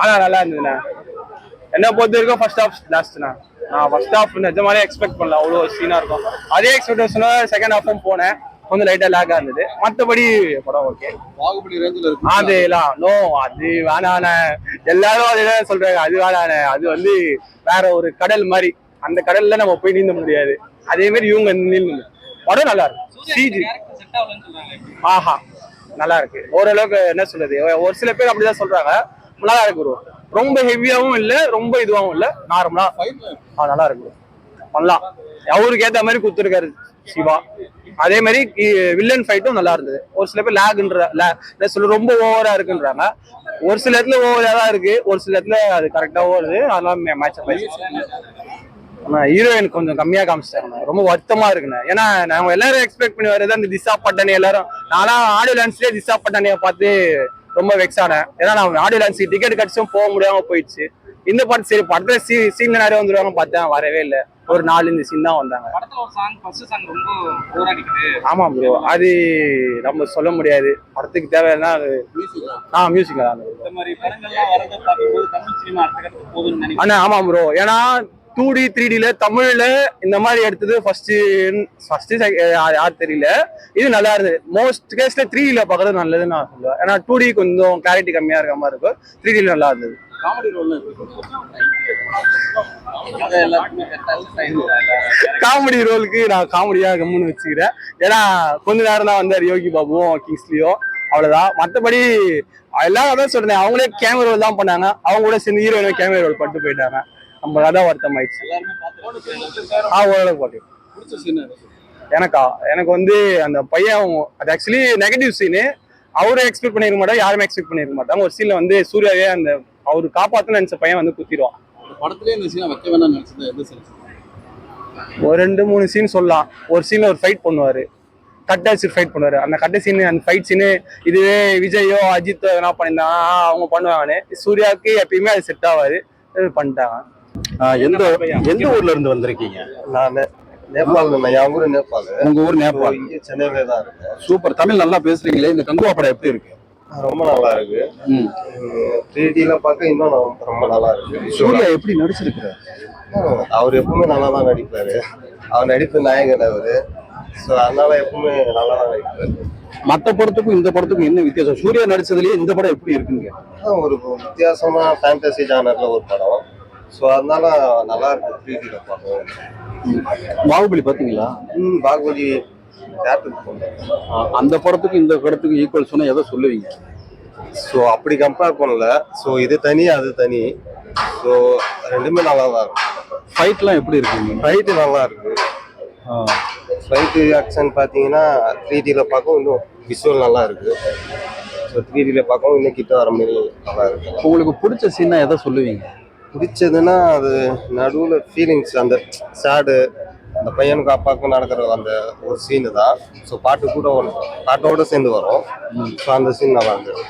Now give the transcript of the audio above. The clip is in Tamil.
ஆனா நல்லா இருந்ததுண்ணா. என்ன பொறுத்த வரைக்கும் ஃபர்ஸ்ட் ஹாஃப் லாஸ்ட்ண்ணா. நான் ஃபர்ஸ்ட் ஹாஃப் நிஜமாலே எக்ஸ்பெக்ட் பண்ணல அவ்வளோ சீனா இருக்கும். அதே எக்ஸ்பெக்டேஷனோட செகண்ட் ஹாஃபும் போனேன். கொஞ்சம் லைட்டா லேக்கா இருந்தது. மற்றபடி படம் ஓகே. பாகுபலி ரேஞ்சில் இருக்கு. அதெல்லாம் நோ, அது வேணான. எல்லாரும் அதுதான் சொல்றாங்க, அது வேணான. அது வந்து வேற ஒரு கடல் மாதிரி. அந்த கடல்ல நம்ம போய் நீந்த முடியாது. அதே மாதிரி இவங்க நீந்த. படம் நல்லா இருக்கு. சிஜி ஆஹா நல்லா இருக்கு. ஓரளவுக்கு என்ன சொல்றது, ஒரு சில பேர் அப்படிதான் சொல்றாங்க. நல்லா இருக்கு ப்ரோ. ரொம்ப ஹெவியாவும் இல்ல, ரொம்ப இதுவாகவும் இல்ல, நார்மலா நல்லா இருக்கு. பண்ணலாம். அவருக்கு ஏத்த மாதிரி குத்துருக்காரு சிவா. அதே மாதிரி வில்லன் ஃபைட்டும் நல்லா இருந்தது. ஒரு சில பேர் லேக்ன்ற சொல்ல ரொம்ப ஓவரா இருக்குன்றாங்க. ஒரு சில இடத்துல ஓவரா தான் இருக்கு, ஒரு சில இடத்துல அது கரெக்டா ஓடுது. அதெல்லாம் மேட்ச் ஹீரோயின் கொஞ்சம் கம்மியா காமிச்சிட்டாங்க. ரொம்ப வருத்தமா இருக்குண்ணே. ஏன்னா நாங்க எல்லாரும் எக்ஸ்பெக்ட் பண்ணி வரது அந்த திசா பட்டானி. எல்லாரும் நானும் ஆடியோ லான்ச்லயே திசா பட்டானியை பார்த்து ரொம்ப வெக்ஸ் ஆனேன். ஏன்னா நான் ஆடியோ லான்ச் டிக்கெட் கடிச்சும் போக முடியாம போயிடுச்சு. இந்த பாட்டு சரி படத்துல சீன்ல நிறைய வந்துருவாங்க பார்த்தேன், வரவே இல்லை. ஒரு 4 சீன் தான் வந்தாங்க. ஆமா ப்ரோ, அது நம்ம சொல்ல முடியாது. படத்துக்கு தேவைன்னா மியூசிக் அண்ணா. ஆமா ப்ரோ, ஏன்னா 2D 3Dல தமிழ்ல இந்த மாதிரி எடுத்தது ஃபர்ஸ்ட் யார் தெரியல. இது நல்லா இருந்தது. மோஸ்ட் கேஸ்ல 3Dல பாக்குறது நல்லதுன்னு நான் சொல்லுவேன். ஏன்னா 2D கொஞ்சம் கிளாரிட்டி கம்மியா இருக்க மாதிரி இருக்கும். 3Dல நல்லா இருந்தது. காமெடி ரோலுக்கு நான் காமெடியா கம்முன்னு வச்சுக்கிறேன். ஏன்னா கொஞ்ச நேரம் தான் வந்தார் யோகி பாபுவும் கிங்ஸ்லியும், அவ்வளவுதான். மற்றபடி எல்லாரும் அதான் சொல்றேன், அவங்களே கேமரா ரோல் தான் பண்ணாங்க. அவங்க கூட சேர்ந்து ஹீரோயினும் கேமரா ரோல் பண்ணிட்டு போயிட்டாங்க. நம்ம அதான் வருத்தம் ஆயிடுச்சு. ஓரளவுக்கு பாட்டு. எனக்கு வந்து அந்த பையன், அது ஆக்சுவலி நெகட்டிவ் சீனு. அவரும் எக்ஸ்பெக்ட் பண்ணிருக்க மாட்டாங்க, யாருமே எக்ஸ்பெக்ட் பண்ணிருக்க மாட்டாங்க. ஒரு சீன்ல வந்து சூர்யாவே அந்த அவரு காப்பாத்துன்னு நினைச்ச பையன் வந்து குத்திடுவான். ஒரு 2-3 சீன் சொல்லலாம். ஒரு சீன்ல ஒரு ஃபைட் பண்ணுவாரு, கட்டாச்சு ஃபைட் பண்ணுவாரு. அந்த கட்ட சீனு, அந்த ஃபைட் சீனு இதுவே விஜயோ அஜித்தோ எதனா பண்ணியிருந்தாங்க அவங்க பண்ணுவாங்கன்னு. சூர்யாவுக்கு எப்பயுமே அது செட் ஆகாது, பண்ணிட்டாங்க. எந்த ஊர்ல இருந்து வந்திருக்கீங்க? நான் நேபாள். என் ஊரு நேபாள். உங்க ஊர் நேபாள்? இங்கே சென்னையில தான் இருக்கேன். சூப்பர், தமிழ் நல்லா பேசுறீங்களே. இந்த கங்குவா படம் எப்படி இருக்கு? ரொம்ப நல்லா இருக்கு. 3Dல பார்க்க இன்னும் ரொம்ப நல்லா இருக்கு. சூர்யா எப்படி நடிச்சிருக்கிறார்? அவர் எப்பவுமே நல்லா தான் நடிப்பாரு. அவர் நடிப்பு நாயகன் அவரு. ஸோ அதனால எப்பவுமே நல்லா தான் நடிப்பாரு. மற்ற படத்துக்கும் இந்த படத்துக்கும் என்ன வித்தியாசம்? சூர்யா நடிச்சதுலயே இந்த படம் எப்படி இருக்குங்க? ஒரு வித்தியாசமா ஃபேண்டசி ஜானர்ல ஒரு படம். ஸோ அதனால நல்லா இருக்கு. 3Dல பார்க்கணும். பாகுபலி பாத்தீங்களா? பாகுபலி அந்த படத்துக்கும் இந்த படத்துக்கும் ஈக்குவல் சொன்னா எதை சொல்லுவீங்க? ஸோ அப்படி கம்பேர் பண்ணல. ஸோ இது தனி அது தனி. ஸோ ரெண்டுமே நல்லா தான் இருக்கும். ஃபைட்லாம் எப்படி இருக்குங்க? ஃபைட்டு நல்லா இருக்கு. ஃபைட்டு ஆக்ஷன் பார்த்தீங்கன்னா 3Dல பார்க்கவும் இன்னும் விஷுவல் நல்லா இருக்கு. ஸோ 3Dல பார்க்கவும் இன்னும் கிட்ட வர மாதிரி நல்லா இருக்கு. உங்களுக்கு பிடிச்ச சீனா எதை சொல்லுவீங்க? பிடிச்சதுன்னா அது நடுவில் ஃபீலிங்ஸ், அந்த சேடு, அந்த பையனுக்கு அப்பாவுக்கும் நடக்கிற அந்த ஒரு சீனு தான். ஸோ பாட்டு கூட பாட்டோட சேர்ந்து வரும். ஸோ அந்த சீன் நல்லா இருக்கு.